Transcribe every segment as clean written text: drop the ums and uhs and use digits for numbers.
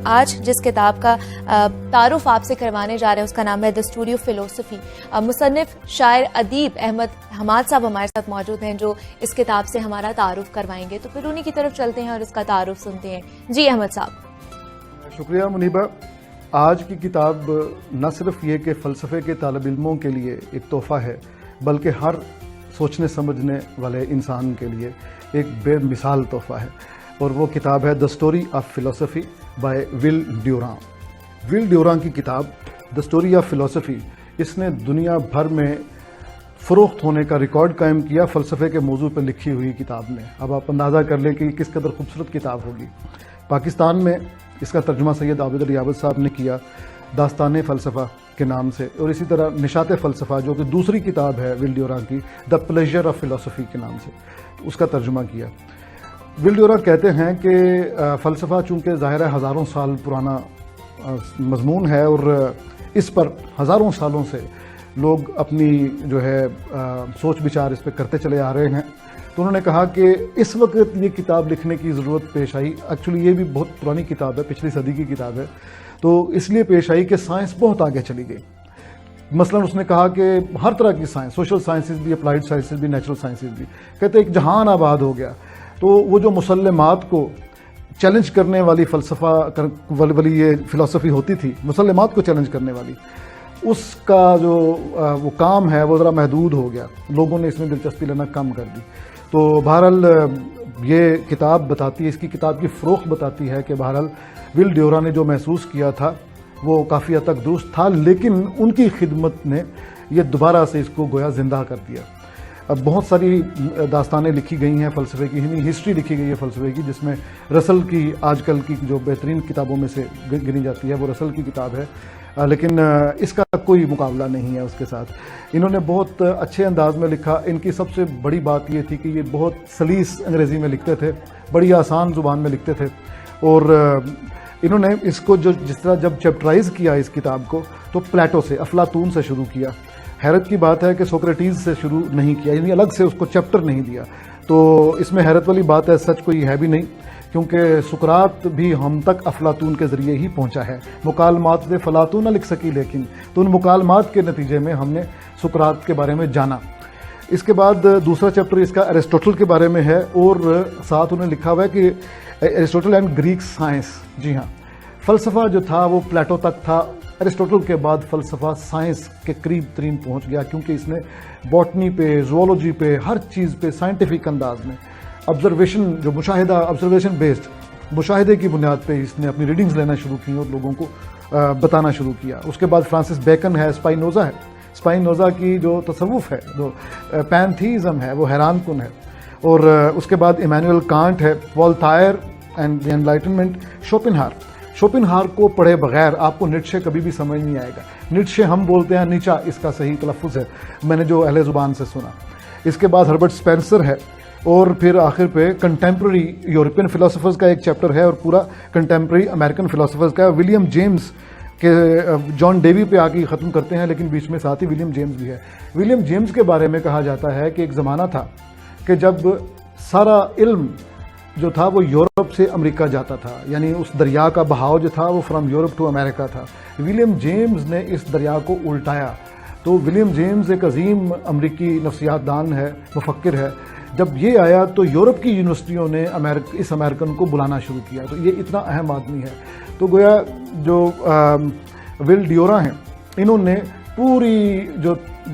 آج جس کتاب کا تعارف آپ سے کروانے جا رہے ہیں اس کا نام ہے دستوری آف فلسفی. مصنف شاعر ادیب احمد حماد صاحب ہمارے ساتھ موجود ہیں جو اس کتاب سے ہمارا تعارف کروائیں گے. تو پھر انہی کی طرف چلتے ہیں اور اس کا تعارف سنتے ہیں. جی احمد صاحب. شکریہ منیبہ. آج کی کتاب نہ صرف یہ کہ فلسفے کے طالب علموں کے لیے ایک تحفہ ہے بلکہ ہر سوچنے سمجھنے والے انسان کے لیے ایک بے مثال تحفہ ہے، اور وہ کتاب ہے دا اسٹوری آف فلسفی بائی ول ڈیوران. ول ڈیوران کی کتاب دا اسٹوری آف فلسفی اس نے دنیا بھر میں فروخت ہونے کا ریکارڈ قائم کیا فلسفے کے موضوع پر لکھی ہوئی کتاب نے. اب آپ اندازہ کر لیں کہ کس قدر خوبصورت کتاب ہوگی. پاکستان میں اس کا ترجمہ سید عابد علی عابد صاحب نے کیا داستان فلسفہ کے نام سے، اور اسی طرح نشاط فلسفہ جو کہ دوسری کتاب ہے ول ڈیوران کی دا پلیجر آف فلسفی کے نام سے، اس کا ترجمہ کیا. ول ڈیوران کہتے ہیں کہ فلسفہ چونکہ ظاہر ہے ہزاروں سال پرانا مضمون ہے اور اس پر ہزاروں سالوں سے لوگ اپنی جو ہے سوچ بچار اس پہ کرتے چلے آ رہے ہیں، تو انہوں نے کہا کہ اس وقت یہ کتاب لکھنے کی ضرورت پیش آئی. ایکچولی یہ بھی بہت پرانی کتاب ہے، پچھلی صدی کی کتاب ہے، تو اس لیے پیش آئی کہ سائنس بہت آگے چلی گئی. مثلا اس نے کہا کہ ہر طرح کی سائنس، سوشل سائنسز بھی، اپلائیڈ سائنسز بھی، نیچرل سائنسز بھی، کہتے ایک جہان آباد ہو گیا. تو وہ جو مسلمات کو چیلنج کرنے والی والی یہ فلسفی ہوتی تھی، مسلمات کو چیلنج کرنے والی، اس کا جو وہ کام ہے وہ ذرا محدود ہو گیا، لوگوں نے اس میں دلچسپی لینا کم کر دی. تو بہرحال یہ کتاب بتاتی ہے، اس کی کتاب کی فروخت بتاتی ہے کہ بہرحال ول ڈیوران نے جو محسوس کیا تھا وہ کافی حد تک درست تھا، لیکن ان کی خدمت نے یہ دوبارہ سے اس کو گویا زندہ کر دیا. اب بہت ساری داستانیں لکھی گئی ہیں فلسفے کی، ہسٹری لکھی گئی ہے فلسفے کی، جس میں رسل کی آج کل کی جو بہترین کتابوں میں سے گنی جاتی ہے وہ رسل کی کتاب ہے، لیکن اس کا کوئی مقابلہ نہیں ہے اس کے ساتھ. انہوں نے بہت اچھے انداز میں لکھا. ان کی سب سے بڑی بات یہ تھی کہ یہ بہت سلیس انگریزی میں لکھتے تھے، بڑی آسان زبان میں لکھتے تھے، اور انہوں نے اس کو جس طرح جب چیپٹرائز کیا اس کتاب کو تو پلیٹو سے، افلاطون سے شروع کیا. حیرت کی بات ہے کہ سوکریٹیز سے شروع نہیں کیا، یعنی الگ سے اس کو چیپٹر نہیں دیا. تو اس میں حیرت والی بات ہے، سچ کوئی ہے بھی نہیں، کیونکہ سقراط بھی ہم تک افلاطون کے ذریعے ہی پہنچا ہے. مکالمات سے فلاطون نہ لکھ سکی، لیکن تو ان مکالمات کے نتیجے میں ہم نے سقراط کے بارے میں جانا. اس کے بعد دوسرا چیپٹر اس کا ایرسٹوٹل کے بارے میں ہے، اور ساتھ انہوں نے لکھا ہوا ہے کہ ایرسٹوٹل اینڈ گریک سائنس. جی ہاں، فلسفہ جو تھا وہ پلیٹو تک تھا، ایرسٹوٹل کے بعد فلسفہ سائنس کے قریب ترین پہنچ گیا، کیونکہ اس نے باٹنی پہ، زوالوجی پہ، ہر چیز پہ سائنٹیفک انداز میں آبزرویشن، جو مشاہدہ، آبزرویشن بیسڈ مشاہدے کی بنیاد پہ اس نے اپنی ریڈنگز لینا شروع کی اور لوگوں کو بتانا شروع کیا. اس کے بعد فرانسس بیکن ہے، اسپائنوزا ہے. اسپائنوزا کی جو تصوف ہے، جو پینتھیزم ہے، وہ حیران کن ہے. اور اس کے بعد ایمینوئل کانٹ ہے، والتائر اینڈ دی انلائٹنمنٹ. شوپنہار کو پڑھے بغیر آپ کو نیٹشے کبھی بھی سمجھ نہیں آئے گا. نیٹشے ہم بولتے ہیں نیچا، اس کا صحیح تلفظ ہے، میں نے جو اہل زبان سے سنا. اس کے بعد ہربرٹ اسپینسر ہے، اور پھر آخر پہ کنٹمپرری یورپین فلاسفرز کا ایک چیپٹر ہے، اور پورا کنٹمپرری امریکن فلاسفرز کا. ولیم جیمز کے جان ڈیوی پہ آ کے ختم کرتے ہیں، لیکن بیچ میں ساتھ ہی ولیم جیمز بھی ہے. ولیم جیمز کے بارے میں کہا جاتا ہے کہ ایک زمانہ تھا کہ جب سارا علم جو تھا وہ یورپ سے امریکہ جاتا تھا، یعنی اس دریا کا بہاؤ جو تھا وہ فرام یورپ ٹو امریکہ تھا. ولیم جیمز نے اس دریا کو الٹایا. تو ولیم جیمز ایک عظیم امریکی نفسیات دان ہے، مفکر ہے. جب یہ آیا تو یورپ کی یونیورسٹیوں نے اس امریکن کو بلانا شروع کیا. تو یہ اتنا اہم آدمی ہے. تو گویا جو ول ڈیوران ہیں، انہوں نے پوری جو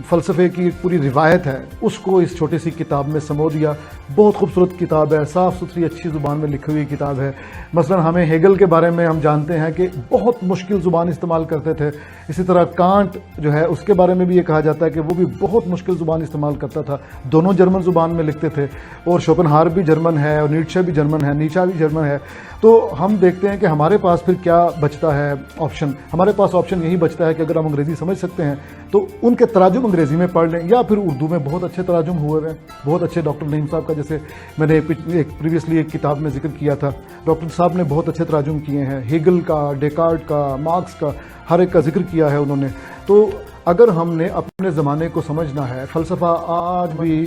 فلسفے کی پوری روایت ہے اس کو اس چھوٹی سی کتاب میں سمو دیا. بہت خوبصورت کتاب ہے، صاف ستھری اچھی زبان میں لکھی ہوئی کتاب ہے. مثلا ہمیں ہیگل کے بارے میں ہم جانتے ہیں کہ بہت مشکل زبان استعمال کرتے تھے. اسی طرح کانٹ جو ہے اس کے بارے میں بھی یہ کہا جاتا ہے کہ وہ بھی بہت مشکل زبان استعمال کرتا تھا. دونوں جرمن زبان میں لکھتے تھے، اور شوپنہار بھی جرمن ہے، اور نیٹشے بھی جرمن ہے، نیچا بھی جرمن ہے. تو ہم دیکھتے ہیں کہ ہمارے پاس پھر کیا بچتا ہے آپشن. ہمارے پاس آپشن یہی بچتا ہے کہ اگر ہم انگریزی سمجھ سکتے ہیں تو ان کے تراجم انگریزی میں پڑھ لیں، یا پھر اردو میں بہت اچھے تراجم ہوئے ہیں، بہت اچھے. ڈاکٹر نعیم صاحب کا، جیسے میں نے پریویسلی ایک کتاب میں ذکر کیا تھا، ڈاکٹر صاحب نے بہت اچھے تراجم کیے ہیں. ہیگل کا، ڈیکارٹ کا، مارکس کا، ہر ایک کا ذکر کیا ہے انہوں نے. تو اگر ہم نے اپنے زمانے کو سمجھنا ہے، فلسفہ آج بھی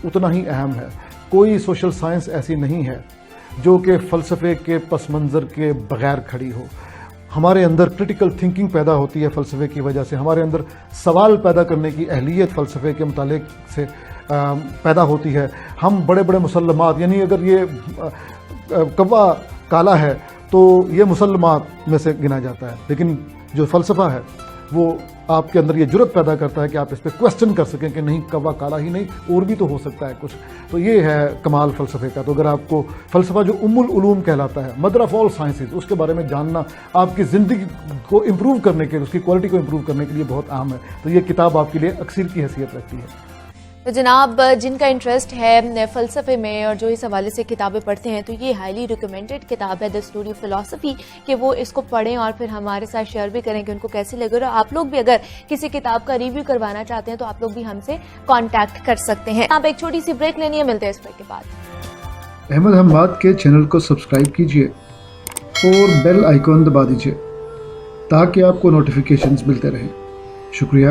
اتنا ہی اہم ہے. کوئی سوشل سائنس ایسی نہیں ہے جو کہ فلسفے کے پس منظر کے بغیر کھڑی ہو. ہمارے اندر کرٹیکل تھنکنگ پیدا ہوتی ہے فلسفے کی وجہ سے، ہمارے اندر سوال پیدا کرنے کی اہلیت فلسفے کے مطالعے سے پیدا ہوتی ہے. ہم بڑے بڑے مسلمات، یعنی اگر یہ کوا کالا ہے تو یہ مسلمات میں سے گنا جاتا ہے، لیکن جو فلسفہ ہے وہ آپ کے اندر یہ جرت پیدا کرتا ہے کہ آپ اس پہ کویسچن کر سکیں کہ نہیں کوا کالا ہی نہیں اور بھی تو ہو سکتا ہے کچھ. تو یہ ہے کمال فلسفے کا. تو اگر آپ کو فلسفہ جو العلوم کہلاتا ہے، مدر آف آل سائنسز، اس کے بارے میں جاننا آپ کی زندگی کو امپروو کرنے کے، اس کی کوالٹی کو امپروو کرنے کے لیے بہت اہم ہے. تو یہ کتاب آپ کے لیے اکسیر کی حیثیت رکھتی ہے. تو جناب جن کا انٹرسٹ ہے فلسفے میں اور جو اس حوالے سے کتابیں پڑھتے ہیں تو یہ ہائیلی ریکمینڈڈ کتاب ہے دا اسٹوری آف فلسفی، کہ وہ اس کو پڑھیں اور پھر ہمارے ساتھ شیئر بھی کریں کہ ان کو کیسی لگے. اور آپ لوگ بھی اگر کسی کتاب کا ریویو کروانا چاہتے ہیں تو آپ لوگ بھی ہم سے کانٹیکٹ کر سکتے ہیں. آپ ایک چھوٹی سی بریک لینی ہے، ملتے ہیں اس بریک کے بعد. احمد حماد کے چینل کو سبسکرائب کیجیے اور بیل آئیکن دبا دیجیے تاکہ آپ کو نوٹیفیکیشنز ملتے رہیں. شکریہ.